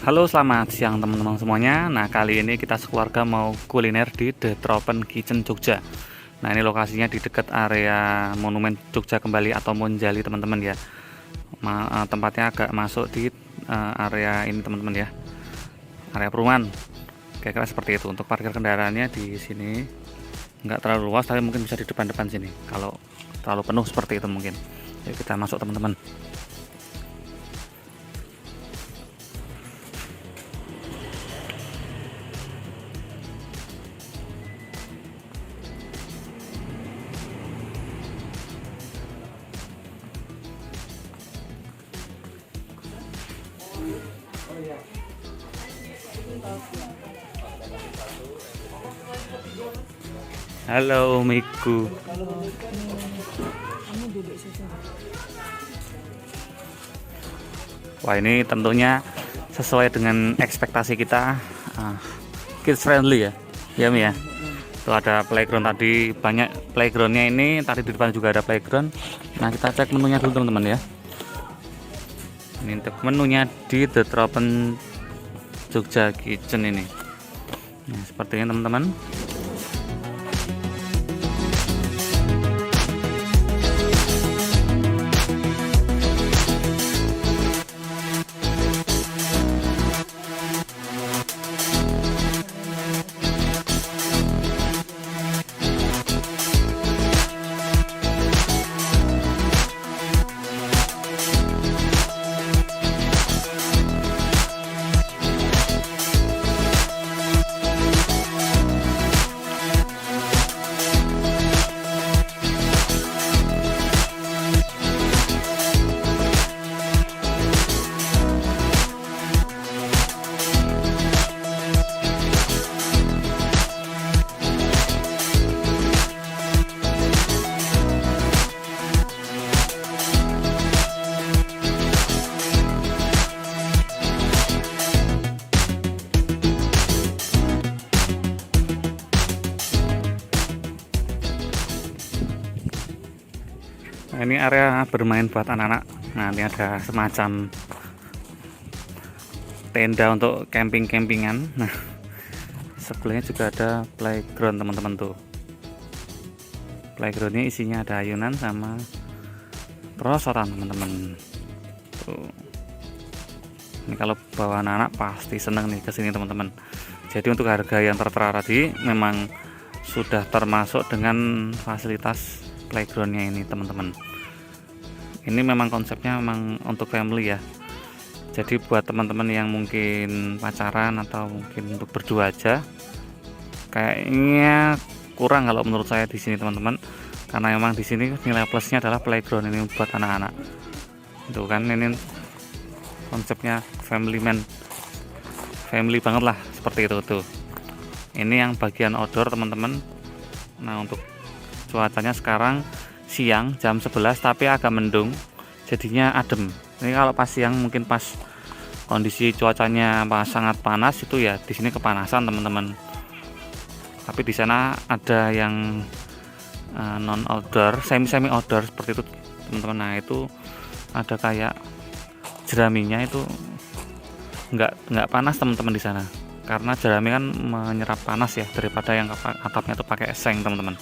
Halo, selamat siang teman-teman semuanya. Nah, kali ini kita sekeluarga mau kuliner di The Tropen Kitchen Jogja. Nah, ini lokasinya di dekat area Monumen Jogja Kembali atau Monjali teman-teman ya. Tempatnya agak masuk di area ini teman-teman ya. Area perumahan. Kira-kira seperti itu. Untuk parkir kendaraannya di sini nggak terlalu luas, tapi mungkin bisa di depan-depan sini. Kalau terlalu penuh seperti itu mungkin. Yuk kita masuk teman-teman. Halo Miku. Wah, ini tentunya sesuai dengan ekspektasi kita, kids friendly ya, ya Mi ya. Tuh ada playground tadi, banyak playgroundnya ini. Tadi di depan juga ada playground. Nah, kita cek menunya dulu teman-teman ya. Ini untuk menunya di The Tropen Jogja Kitchen ini. Nah, seperti ini teman-teman. Nah, ini area bermain buat anak-anak. Nah, ini ada semacam tenda untuk camping-campingan. Nah, sebelahnya juga ada playground teman-teman tuh. Playgroundnya isinya ada ayunan sama perosotan teman-teman. Tuh. Ini kalau bawa anak-anak pasti seneng nih kesini teman-teman. Jadi untuk harga yang tertera tadi memang sudah termasuk dengan fasilitas playgroundnya ini teman-teman. Ini memang konsepnya memang untuk family ya. Jadi buat teman-teman yang mungkin pacaran atau mungkin untuk berdua aja, kayaknya kurang kalau menurut saya di sini teman-teman. Karena memang di sini nilai plusnya adalah playground ini buat anak-anak. Itu kan ini konsepnya family banget lah seperti itu tuh. Ini yang bagian outdoor teman-teman. Nah, untuk cuacanya sekarang siang jam 11 tapi agak mendung, jadinya adem. Ini kalau pas siang mungkin pas kondisi cuacanya sangat panas itu ya di sini kepanasan teman-teman. Tapi di sana ada yang non outdoor, semi outdoor seperti itu teman-teman. Nah, itu ada kayak jeraminya, itu nggak panas teman-teman di sana. Karena jerami kan menyerap panas ya daripada yang atapnya itu pakai seng teman-teman.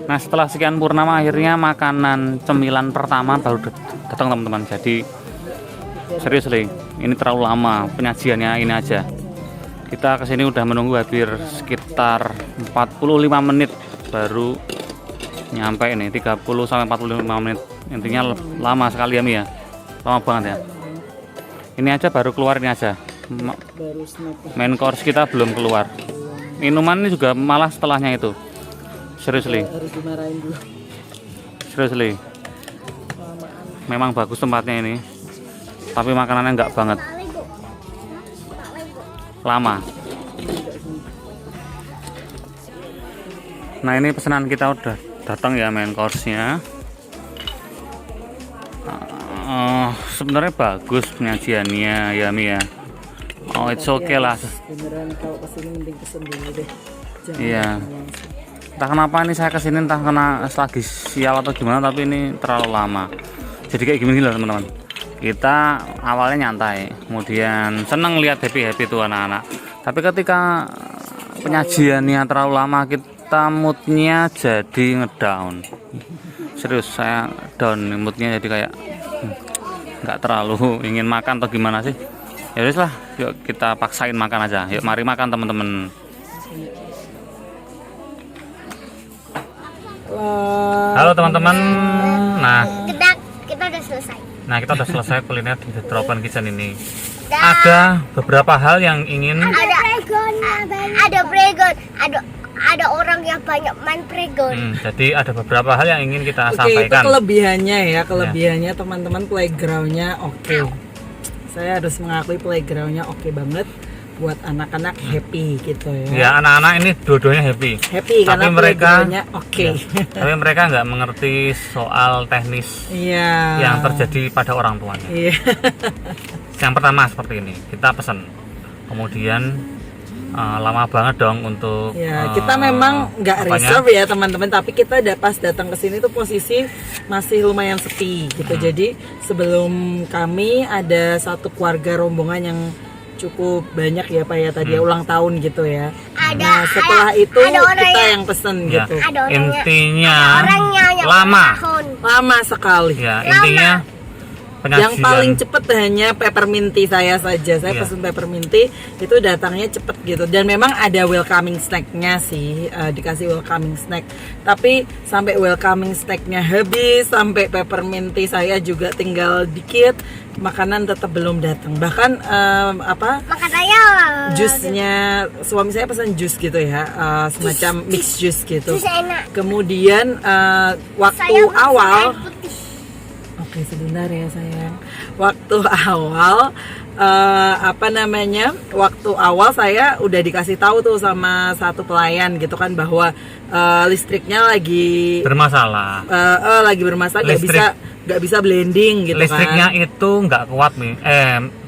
Nah setelah sekian purnama akhirnya makanan cemilan pertama baru datang teman-teman. Jadi serius nih, ini terlalu lama penyajiannya ini aja. Kita kesini udah menunggu hampir sekitar 45 menit baru nyampe ini, 30 sampai 45 menit. Intinya lama sekali ya Mi ya. Lama banget ya. Ini aja baru keluar ini aja. Main course kita belum keluar. Minuman ini juga malah setelahnya itu. Seriously. Harus dimarahin dulu. Seriously. Memang bagus tempatnya ini. Tapi makanannya enggak banget. Lama. Nah, ini pesanan kita udah datang ya, main course-nya. Sebenarnya bagus penyajiannya ya Mi ya. Oh, it's okay lah. Beneran kalau kesini mending pesen dulu deh. Iya. Entah kenapa ini saya kesini, entah karena lagi sial atau gimana, tapi ini terlalu lama. Jadi kayak gini loh teman-teman. Kita awalnya nyantai, kemudian seneng lihat happy tuh anak-anak. Tapi ketika penyajiannya terlalu lama, kita moodnya jadi ngedown. Serius, saya down moodnya, jadi kayak nggak terlalu ingin makan atau gimana sih. Ya wis lah, yuk kita paksain makan aja. Yuk mari makan teman-teman. Halo teman-teman. Kita udah selesai kuliner di The Tropen Kitchen ini. Ada beberapa hal yang ingin ada pregon, ada orang yang banyak main pregon. Jadi ada beberapa hal yang ingin kita Oke, itu sampaikan. kelebihannya teman-teman, playgroundnya oke. Saya harus mengakui playgroundnya oke banget buat anak-anak happy gitu ya. Ya, anak-anak ini dua-duanya happy. Happy tapi karena mereka playgroundnya oke. Tapi mereka nggak mengerti soal teknis Iya. yang terjadi pada orang tuanya. Iya. Yang pertama seperti ini, kita pesan, kemudian lama banget dong untuk Ya, kita memang nggak reserve ya teman-teman, tapi kita pas datang ke sini tuh posisi masih lumayan sepi gitu. Jadi sebelum kami ada satu keluarga rombongan yang cukup banyak ya Pak ya tadi ulang tahun gitu ya. Nah setelah itu kita yang pesen ya, gitu. Intinya yang lama sekali. Ya, intinya penyajian. Yang paling cepet hanya pepperminty saya saja. Saya pesen pepperminty itu datangnya cepet gitu. Dan memang ada welcoming snacknya sih, dikasih welcoming snack. Tapi sampai welcoming snacknya habis, sampai pepperminty saya juga tinggal dikit, makanan tetap belum datang. Bahkan Makan saya jusnya suami saya pesan jus gitu ya, semacam mix juice gitu. jus enak. Kemudian waktu Saya awal air putih. Oke sebentar ya sayang. Waktu awal waktu awal saya udah dikasih tahu tuh sama satu pelayan gitu kan bahwa listriknya lagi bermasalah. Lagi bermasalah, nggak bisa blending gitu. Listriknya kan. itu nggak kuat nih,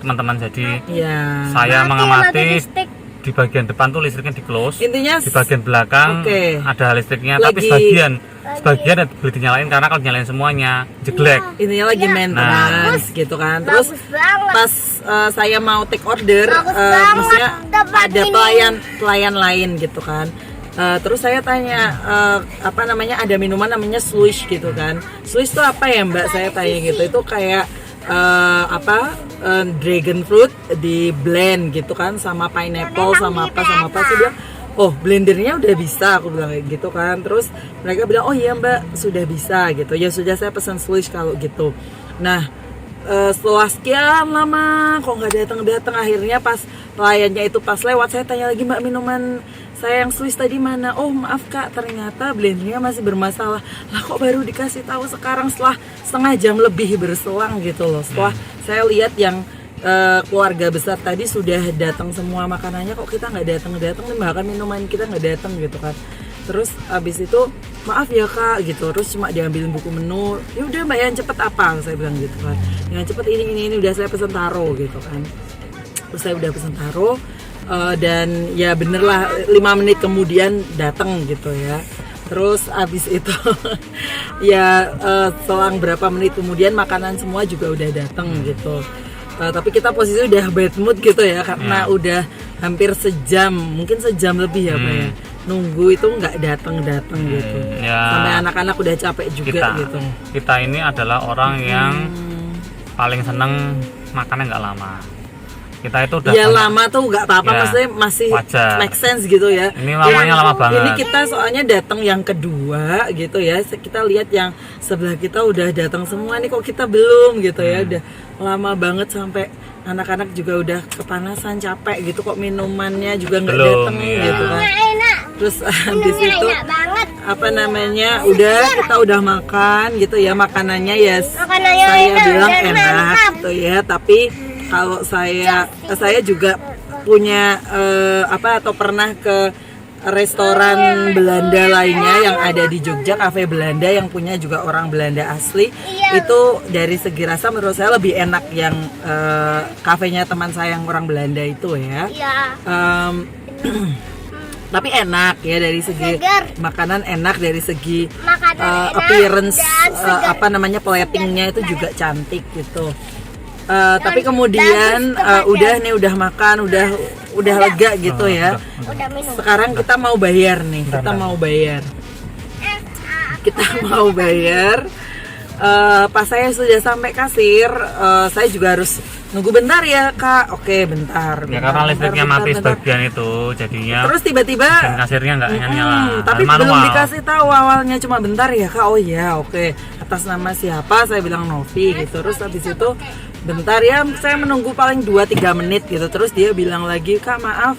teman-teman. Jadi Iya. saya Mati mengamati listrik. di bagian depan tuh listriknya di close. Intinya Di bagian belakang ada listriknya, tapi sebagian boleh dinyalain karena kalau dinyalain semuanya jeglek. intinya lagi maintenance gitu kan. Terus Bagus banget. pas saya mau take order, Bagus banget, maksudnya dapat ada ini. pelayan lain gitu kan. Terus saya tanya ada minuman namanya slush gitu kan. Slush itu apa ya Mbak? Saya tanya gitu. Itu kayak dragon fruit di blend gitu kan sama pineapple sama apa. Saya bilang, oh blendernya udah bisa, aku bilang kayak gitu kan. Terus mereka bilang, oh iya Mbak sudah bisa gitu. Ya sudah, saya pesan slush kalau gitu. Nah setelah sekian lama kok nggak datang, akhirnya pas pelayannya itu pas lewat, saya tanya lagi, Mbak minuman saya yang slush tadi mana? Oh maaf Kak, ternyata blendernya masih bermasalah. Lah kok baru dikasih tahu sekarang setelah setengah jam lebih berselang gitu loh. Setelah saya lihat yang keluarga besar tadi sudah datang semua makanannya, kok kita nggak datang nih, bahkan minuman kita nggak datang gitu kan. Terus abis itu maaf ya Kak gitu, terus cuma diambilin buku menu. Ya udah Mbak, yang cepet apa? Saya bilang gitu kan. Yang cepet ini udah saya pesen taro gitu kan. Terus saya udah pesen taro. Dan ya bener lah 5 menit kemudian datang gitu ya. Terus abis itu ya selang berapa menit kemudian makanan semua juga udah datang gitu. Tapi kita posisi udah bad mood gitu ya karena udah hampir sejam, mungkin sejam lebih ya Pak ya. nunggu itu nggak datang gitu. Ya. Sampai anak-anak udah capek juga gitu. Kita ini adalah orang yang paling seneng makannya nggak lama. Kita itu udah ya lama tuh nggak apa-apa, Ya, maksudnya masih wajar. make sense gitu ya. Ini lamanya lama banget. Ini kita soalnya datang yang kedua gitu ya. Kita lihat yang sebelah kita udah datang semua nih, kok kita belum gitu ya. Udah lama banget sampai anak-anak juga udah kepanasan, capek gitu, kok minumannya juga nggak Belum, datang ya. gitu kan. Enak. Terus habis itu Enak banget. apa namanya kita udah makan gitu ya, makanannya ya Makanannya saya enak bilang dan enak mantap. gitu ya, tapi kalau saya juga punya atau pernah ke restoran Belanda lainnya yang ada di Jogja, kafe Belanda yang punya juga orang Belanda asli. Itu dari segi rasa menurut saya lebih enak yang kafenya teman saya yang orang Belanda itu ya. Iya. Tapi enak ya dari segi Segar. makanan, enak dari segi Makanan enak appearance, dan segar. platingnya itu juga cantik gitu. Tapi kemudian udah makan, udah lega gitu ya. Udah minum. Sekarang kita mau bayar nih, kita mau bayar. Pas saya sudah sampai kasir, saya juga harus nunggu bentar ya kak. Oke bentar. Ya karena listriknya mati sebagian itu, jadinya Terus tiba-tiba dan kasirnya nggak nyala. tapi Dan belum manual. dikasih tahu awalnya, cuma bentar ya kak. Oh iya oke. Atas nama siapa? Saya bilang Novi gitu. Terus habis itu bentar ya, saya menunggu paling 2-3 menit gitu. Terus dia bilang lagi, kak maaf,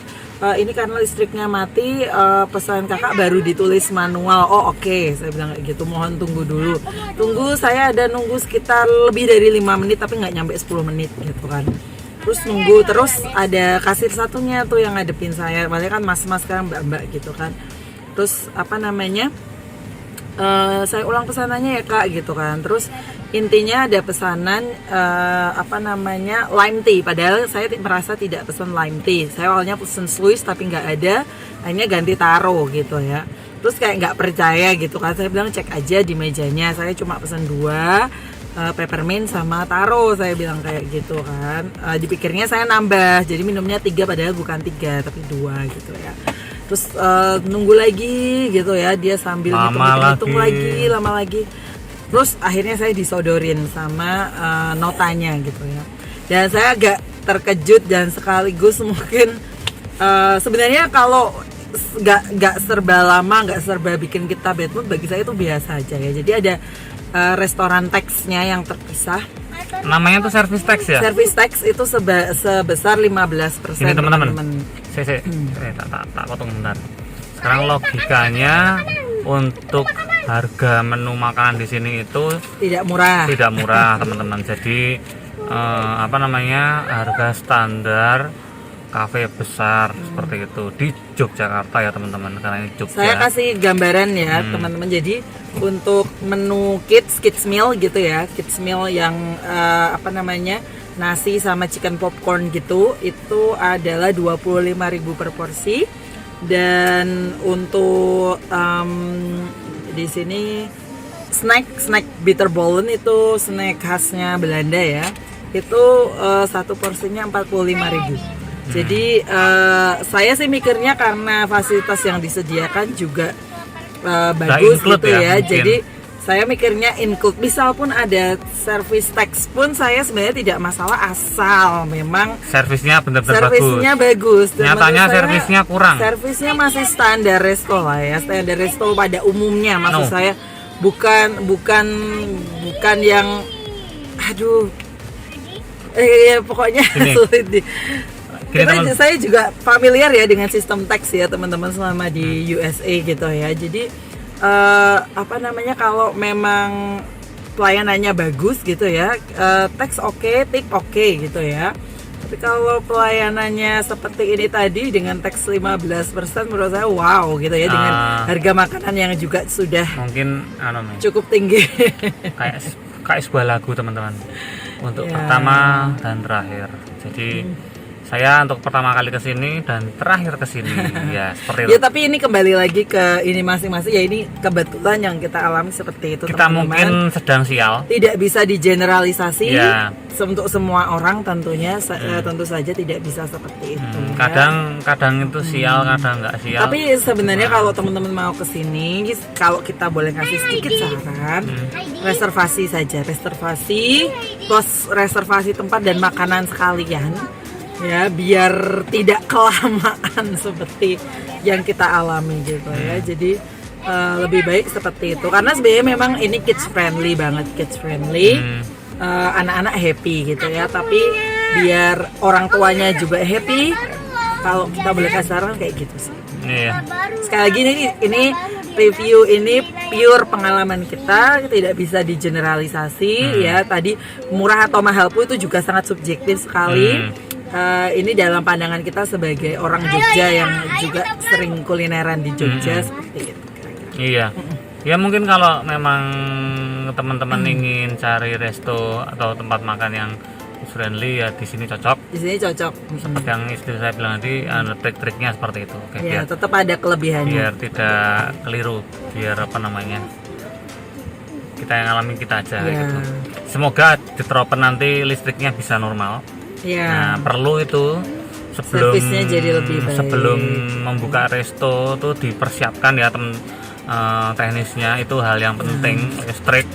ini karena listriknya mati, pesan kakak baru ditulis manual. Oh oke, saya bilang kayak gitu, mohon tunggu dulu. Tunggu, saya ada nunggu sekitar lebih dari 5 menit tapi nggak nyampe 10 menit gitu kan. Terus nunggu, terus ada kasir satunya tuh yang ngadepin saya, padahal kan mas-mas kan, mbak-mbak gitu kan. Terus saya ulang pesanannya ya kak gitu kan. Terus intinya ada pesanan lime tea, padahal saya merasa tidak pesan lime tea. Saya awalnya pesan Swiss tapi nggak ada, akhirnya ganti taro gitu ya. Terus kayak nggak percaya gitu kan, saya bilang cek aja di mejanya, saya cuma pesan 2 peppermint sama taro, saya bilang kayak gitu kan. Dipikirnya saya nambah, jadi minumnya 3 padahal bukan 3 tapi 2 gitu ya. Terus nunggu lagi gitu ya, dia sambil hitung lama lagi. Terus akhirnya saya disodorin sama notanya gitu ya. Dan saya agak terkejut dan sekaligus mungkin sebenarnya kalau nggak serba lama, nggak serba bikin kita bad mood, bagi saya itu biasa aja ya. Jadi ada restoran tax-nya yang terpisah. Namanya tuh service tax ya? Service tax itu sebesar 15%. Ini teman-teman. Tak potong bentar. Sekarang logikanya untuk harga menu makanan di sini itu Tidak murah, teman-teman. Jadi harga standar kafe besar seperti itu di Yogyakarta ya teman-teman, karena ini Jogja. Saya kasih gambaran ya teman-teman. Jadi untuk menu kids meal gitu ya, kids meal yang nasi sama chicken popcorn gitu, itu adalah 25.000 per porsi. Dan untuk di sini snack bitterballen, itu snack khasnya Belanda ya, itu satu porsinya 45.000. Jadi saya sih mikirnya karena fasilitas yang disediakan juga bagus gitu ya, mungkin. jadi saya mikirnya include. Misal pun ada service tax pun saya sebenarnya tidak masalah, asal memang servisnya benar-benar bagus. Dan nyatanya menurut saya, servisnya kurang. servisnya masih standar resto lah ya, standar resto pada umumnya. Maksud saya bukan yang pokoknya sulit di. Saya juga familiar ya dengan sistem tax ya teman-teman selama di USA gitu ya. Jadi kalau memang pelayanannya bagus gitu ya, tax oke, tip oke gitu ya. Tapi kalau pelayanannya seperti ini tadi dengan tax 15%, menurut saya wow gitu ya, dengan harga makanan yang juga sudah mungkin cukup tinggi. kayak sebuah lagu teman-teman, untuk pertama dan terakhir. Jadi Saya untuk pertama kali ke sini dan terakhir ke sini. Ya, seperti Ya itu. tapi ini kembali lagi ke ini masing-masing ya, ini kebetulan yang kita alami seperti itu. Kita teman-teman. mungkin sedang sial. Tidak bisa digeneralisasi Ya. untuk semua orang tentunya, tentu saja tidak bisa seperti itu. ya. Kadang itu sial, kadang nggak sial. Tapi sebenarnya kalau teman-teman mau ke sini, kalau kita boleh kasih sedikit saran, reservasi saja, reservasi plus reservasi tempat dan makanan sekalian. Ya, biar tidak kelamaan seperti yang kita alami gitu ya. Jadi lebih baik seperti itu karena sebenarnya memang ini kids friendly banget, kids friendly. Anak-anak happy gitu ya, tapi biar orang tuanya juga happy. Kalau kita boleh kasih saran kayak gitu sih. Iya. Sekali lagi ini review ini pure pengalaman kita, tidak bisa digeneralisasi ya. Tadi murah atau mahal pun itu juga sangat subjektif sekali. Ini dalam pandangan kita sebagai orang Jogja yang juga sering kulineran di Jogja seperti itu. Iya. Ya mungkin kalau memang teman-teman ingin cari resto atau tempat makan yang friendly ya di sini cocok. Di sini cocok. Seperti yang istri saya bilang tadi, ada trik-triknya seperti itu. Oke, Ya, tetap ada kelebihannya. biar tidak keliru, biar apa namanya, kita yang alami kita aja Ya. gitu. Semoga di Tropen nanti listriknya bisa normal. Ya. Nah, perlu itu sebelum Servisnya jadi lebih baik. sebelum membuka resto tuh dipersiapkan ya teknisnya, itu hal yang penting. Listrik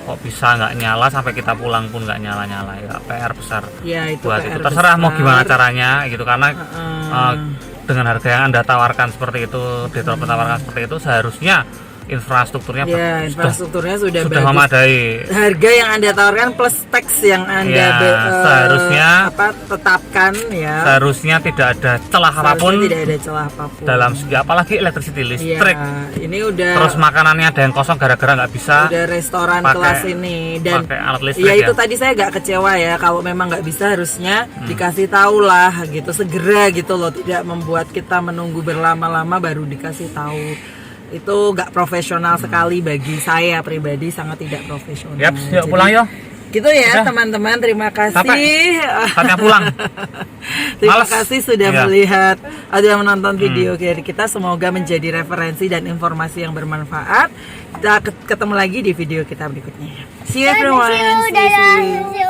kok bisa nggak nyala sampai kita pulang pun nggak nyala-nyala, ya PR besar Ya, itu buat PR itu. Terserah mau besar. gimana caranya gitu, karena dengan harga yang Anda tawarkan seperti itu, di Tropen tawarkan seperti itu, seharusnya infrastrukturnya Ya, infrastrukturnya sudah sudah bagus. memadai. Harga yang Anda tawarkan plus tax yang Anda Ya, seharusnya tetapkan ya. Seharusnya tidak ada celah Seharusnya apapun tidak ada celah apapun. dalam segi, apalagi electricity, Ya, listrik. ini udah Terus makanannya ada yang kosong gara-gara nggak bisa udah restoran pakai- kelas ini dan pakai alat listrik ya ya. itu tadi saya agak kecewa ya, kalau memang nggak bisa harusnya dikasih tahu lah gitu segera gitu loh, tidak membuat kita menunggu berlama-lama baru dikasih tahu. Itu nggak profesional sekali, bagi saya pribadi sangat tidak profesional. Yap, yuk Jadi, pulang yuk. gitu ya Udah. teman-teman, terima kasih. Saatnya pulang. Terima Males. kasih sudah Iya. melihat atau menonton video dari kita. Semoga menjadi referensi dan informasi yang bermanfaat. Kita ketemu lagi di video kita berikutnya. See you everyone. See you.